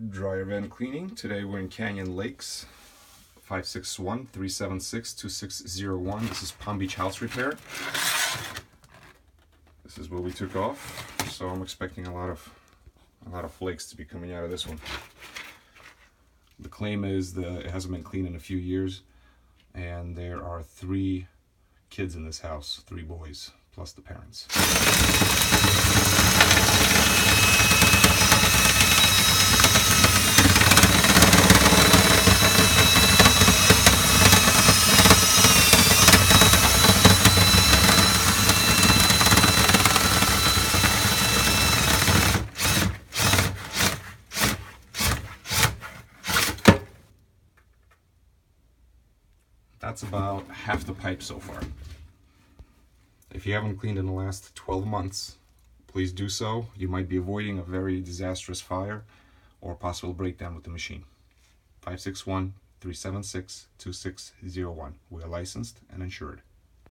Dryer vent cleaning. Today we're in Canyon Lakes, 561-376-2601. This is Palm Beach house repair. This is what we took off, so I'm expecting a lot of flakes to be coming out of this one. The claim is it hasn't been cleaned in a few years, and there are 3 kids in this house, 3 boys, plus the parents. That's about half the pipe so far. If you haven't cleaned in the last 12 months, please do so. You might be avoiding a very disastrous fire or possible breakdown with the machine. 561-376-2601. We are licensed and insured.